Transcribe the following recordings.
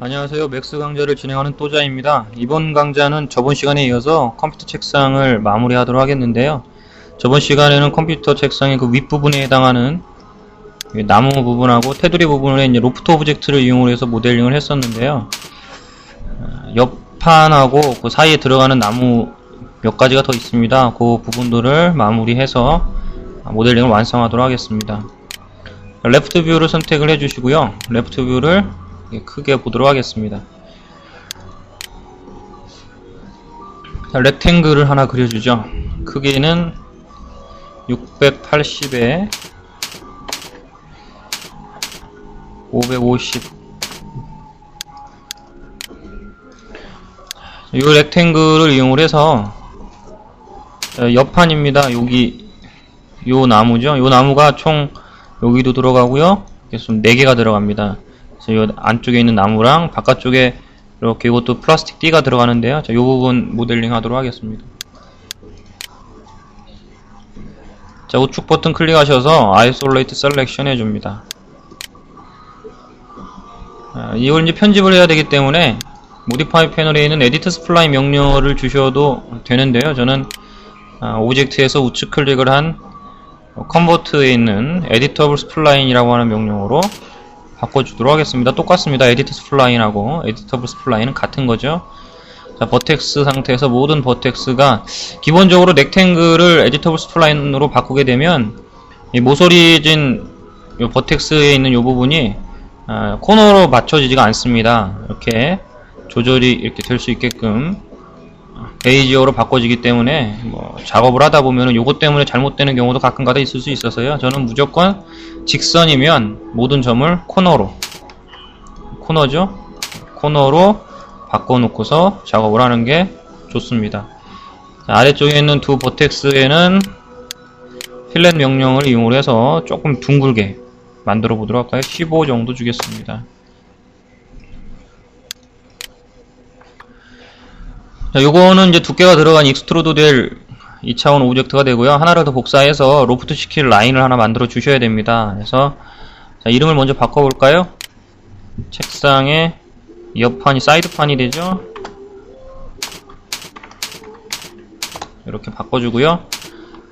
안녕하세요. 맥스 강좌를 진행하는 또자입니다. 이번 강좌는 저번 시간에 이어서 컴퓨터 책상을 마무리하도록 하겠는데요. 저번 시간에는 컴퓨터 책상의 그 윗부분에 해당하는 나무 부분하고 테두리 부분에 이제 로프트 오브젝트를 이용해서 모델링을 했었는데요. 옆판하고 그 사이에 들어가는 나무 몇 가지가 더 있습니다. 그 부분들을 마무리해서 모델링을 완성하도록 하겠습니다. 레프트 뷰를 선택을 해주시고요. 레프트 뷰를 크게 보도록 하겠습니다. 자, 렉탱글을 하나 그려주죠. 크기는 680에 550. 이 렉탱글을 이용을 해서 옆판입니다. 여기 요 나무죠. 요 나무가 총 여기도 들어가고요. 그래서 4개가 들어갑니다. 이 안쪽에 있는 나무랑 바깥쪽에 이렇게 이것도 플라스틱 띠가 들어가는데요. 자, 이 부분 모델링 하도록 하겠습니다. 자, 우측 버튼 클릭하셔서 Isolate Selection 해줍니다. 이걸 이제 편집을 해야 되기 때문에 Modify 패널에 있는 Edit Spline 명령어를 주셔도 되는데요. 저는 오브젝트에서 우측 클릭을 한 Convert에 있는 Editable Spline이라고 하는 명령어로 바꿔주도록 하겠습니다. 똑같습니다. Edit Spline하고 Editable Spline은 같은 거죠. 자, 버텍스 상태에서 모든 버텍스가 기본적으로 렉탱글을 Editable Spline으로 바꾸게 되면 이 모서리진 요 버텍스에 있는 요 부분이 코너로 맞춰지지가 않습니다. 이렇게 조절이 이렇게 될 수 있게끔 베이지어로 바꿔지기 때문에 작업을 하다 보면은 요것 때문에 잘못되는 경우도 가끔가다 있을 수 있어서요. 저는 무조건 직선이면 모든 점을 코너로 바꿔놓고서 작업을 하는 게 좋습니다. 자, 아래쪽에 있는 두 버텍스에는 필렛 명령을 이용해서 조금 둥글게 만들어 보도록 할까요? 15 정도 주겠습니다. 자, 요거는 이제 두께가 들어간 익스트루드 될 2차원 오브젝트가 되고요. 하나를 더 복사해서 로프트 시킬 라인을 하나 만들어 주셔야 됩니다. 그래서 자, 이름을 먼저 바꿔볼까요? 책상의 옆판이 사이드판이 되죠. 이렇게 바꿔주고요.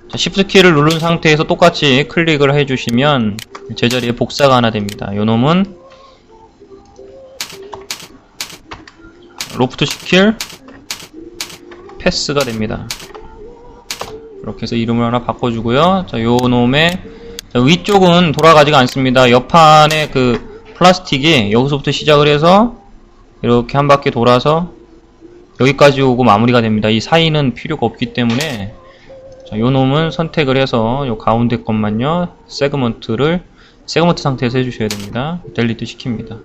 자, Shift 키를 누른 상태에서 똑같이 클릭을 해주시면 제자리에 복사가 하나 됩니다. 요놈은 로프트 시킬 패스가 됩니다. 이렇게 해서 이름을 하나 바꿔주고요. 자, 요 놈의 위쪽은 돌아가지가 않습니다. 옆판의 그 플라스틱이 여기서부터 시작을 해서 이렇게 한 바퀴 돌아서 여기까지 오고 마무리가 됩니다. 이 사이는 필요가 없기 때문에 자, 요 놈은 선택을 해서 요 가운데 것만요. 세그먼트 상태에서 해주셔야 됩니다. 델리트 시킵니다.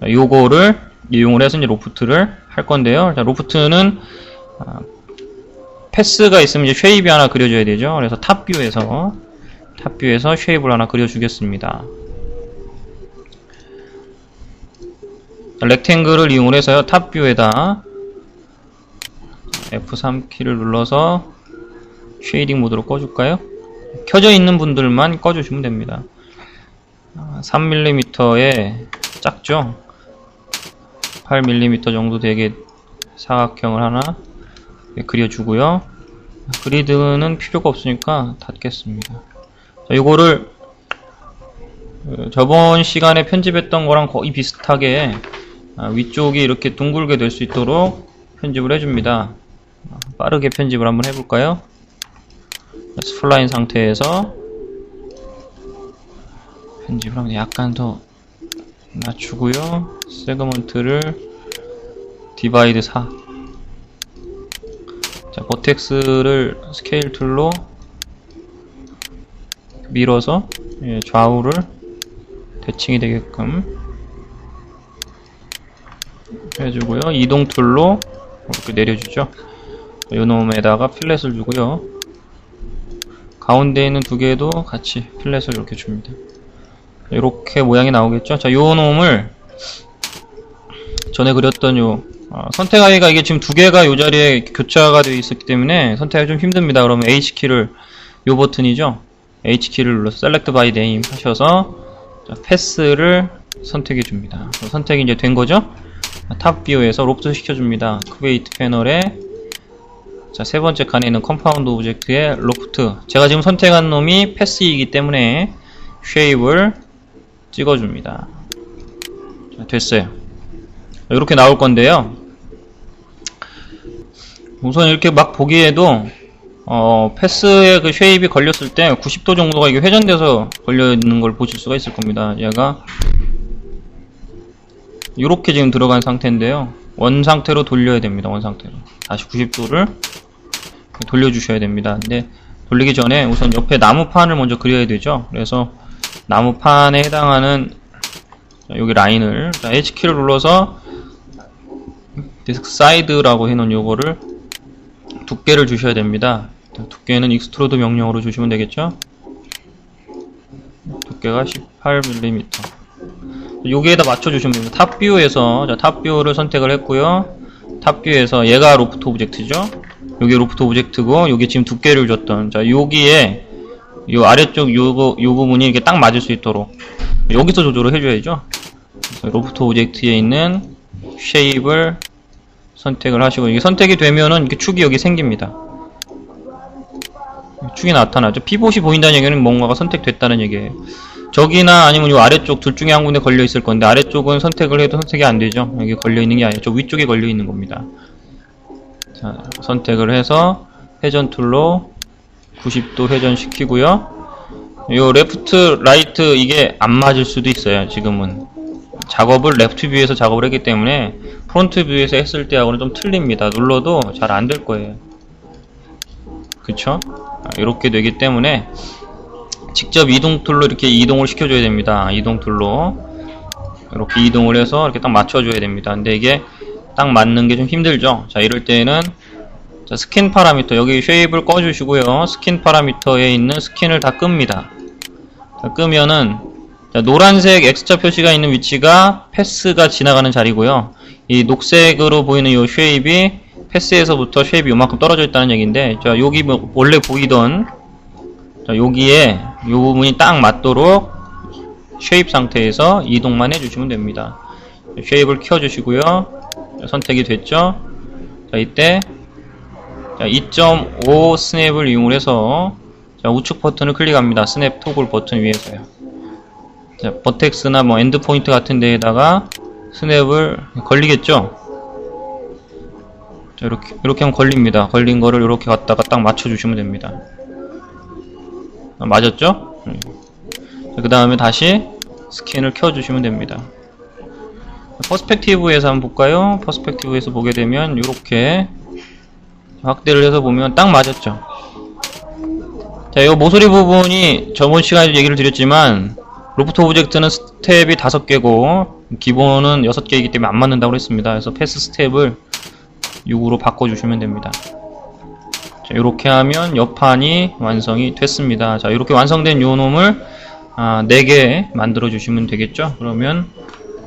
자, 요거를 이용을 해서 이제 로프트를 할 건데요. 자, 로프트는 패스가 있으면 이제 쉐입이 하나 그려줘야 되죠. 그래서 탑뷰에서 쉐입을 하나 그려주겠습니다. 렉탱글을 이용을 해서요. 탑뷰에다 F3 키를 눌러서 쉐이딩 모드로 꺼줄까요? 켜져 있는 분들만 꺼주시면 됩니다. 3mm에 작죠? 8mm 정도 되게 사각형을 하나 그려주고요. 그리드는 필요가 없으니까 닫겠습니다. 자, 이거를 저번 시간에 편집했던 거랑 거의 비슷하게 위쪽이 이렇게 둥글게 될 수 있도록 편집을 해줍니다. 빠르게 편집을 한번 해볼까요? 스플라인 상태에서 편집을 하면 약간 더 낮추고요. 세그먼트를 디바이드 4. 자, 버텍스를 스케일 툴로 밀어서 좌우를 대칭이 되게끔 해주고요. 이동 툴로 이렇게 내려주죠. 요 놈에다가 필렛을 주고요. 가운데 있는 두 개도 같이 필렛을 이렇게 줍니다. 이렇게 모양이 나오겠죠. 자, 요 놈을 전에 그렸던 선택하기가 이게 지금 두 개가 요 자리에 교차가 되어 있었기 때문에 선택하기 좀 힘듭니다. 그러면 H키를 요 버튼이죠. H키를 눌러서 Select by Name 하셔서 패스를 선택해 줍니다. 선택이 이제 된 거죠? 탑 뷰에서 로프트 시켜줍니다. 크리에이트 패널에 자, 세 번째 칸에 있는 컴파운드 오브젝트의 로프트. 제가 지금 선택한 놈이 패스이기 때문에 쉐입을 찍어줍니다. 자, 됐어요. 이렇게 나올 건데요. 우선 이렇게 막 보기에도 패스에 그 쉐입이 걸렸을 때 90도 정도가 이게 회전돼서 걸려있는 걸 보실 수가 있을 겁니다. 얘가 이렇게 지금 들어간 상태인데요. 원 상태로 돌려야 됩니다. 원 상태로. 다시 90도를 돌려주셔야 됩니다. 근데 돌리기 전에 우선 옆에 나무판을 먼저 그려야 되죠. 그래서 나무판에 해당하는 여기 라인을 H키를 눌러서 디스크 사이드라고 해놓은 요거를 두께를 주셔야 됩니다. 두께는 익스트루드 명령으로 주시면 되겠죠. 두께가 18mm. 여기에다 맞춰주시면 됩니다. 탑뷰에서 탑뷰를 선택을 했고요. 탑뷰에서 얘가 로프트 오브젝트죠. 여기 로프트 오브젝트고 여기 지금 두께를 줬던 자 여기에 요 아래쪽 요 부분이 이렇게 딱 맞을 수 있도록 여기서 조절을 해줘야죠. 로프트 오브젝트에 있는 쉐입을 선택을 하시고 이게 선택이 되면은 이렇게 축이 여기 생깁니다. 축이 나타나죠. 피봇이 보인다는 얘기는 뭔가가 선택됐다는 얘기예요. 저기나 아니면 이 아래쪽 둘 중에 한 군데 걸려 있을 건데 아래쪽은 선택을 해도 선택이 안 되죠. 여기 걸려 있는 게 아니죠. 저 위쪽에 걸려 있는 겁니다. 자, 선택을 해서 회전 툴로 90도 회전시키고요. 요 레프트, 라이트 이게 안 맞을 수도 있어요. 지금은 작업을 레프트 뷰에서 작업을 했기 때문에 프론트 뷰에서 했을 때하고는 좀 틀립니다. 눌러도 잘 안 될 거예요. 그쵸? 이렇게 되기 때문에 직접 이동 툴로 이렇게 이동을 시켜줘야 됩니다. 이동 툴로 이렇게 이동을 해서 이렇게 딱 맞춰줘야 됩니다. 근데 이게 딱 맞는 게 좀 힘들죠. 자, 이럴 때는 자, 스킨 파라미터 여기 쉐입을 꺼주시고요. 스킨 파라미터에 있는 스킨을 다 끕니다. 자, 끄면은 자, 노란색 X자 표시가 있는 위치가 패스가 지나가는 자리고요. 이 녹색으로 보이는 이 쉐입이 패스에서부터 쉐입이 요만큼 떨어져 있다는 얘기인데 자, 여기 뭐 원래 보이던 자, 여기에 이 부분이 딱 맞도록 쉐입 상태에서 이동만 해주시면 됩니다. 쉐입을 켜주시고요. 자, 선택이 됐죠? 자, 이때 2.5 스냅을 이용해서 자, 우측 버튼을 클릭합니다. 스냅 토글 버튼 위에서요. 자, 버텍스나 뭐 엔드 포인트 같은 데에다가 스냅을 걸리겠죠? 자, 이렇게 하면 걸립니다. 걸린 거를 이렇게 갖다가 딱 맞춰주시면 됩니다. 맞았죠? 그 다음에 다시 스킨을 켜주시면 됩니다. 퍼스펙티브에서 한번 볼까요? 퍼스펙티브에서 보게 되면 이렇게 확대를 해서 보면 딱 맞았죠. 자, 이 모서리 부분이 저번 시간에 얘기를 드렸지만 로프트 오브젝트는 스텝이 5개고 기본은 6개이기 때문에 안 맞는다고 했습니다. 그래서 패스 스텝을 6으로 바꿔주시면 됩니다. 자, 이렇게 하면 옆판이 완성이 됐습니다. 자, 이렇게 완성된 요 놈을 4개 만들어 주시면 되겠죠. 그러면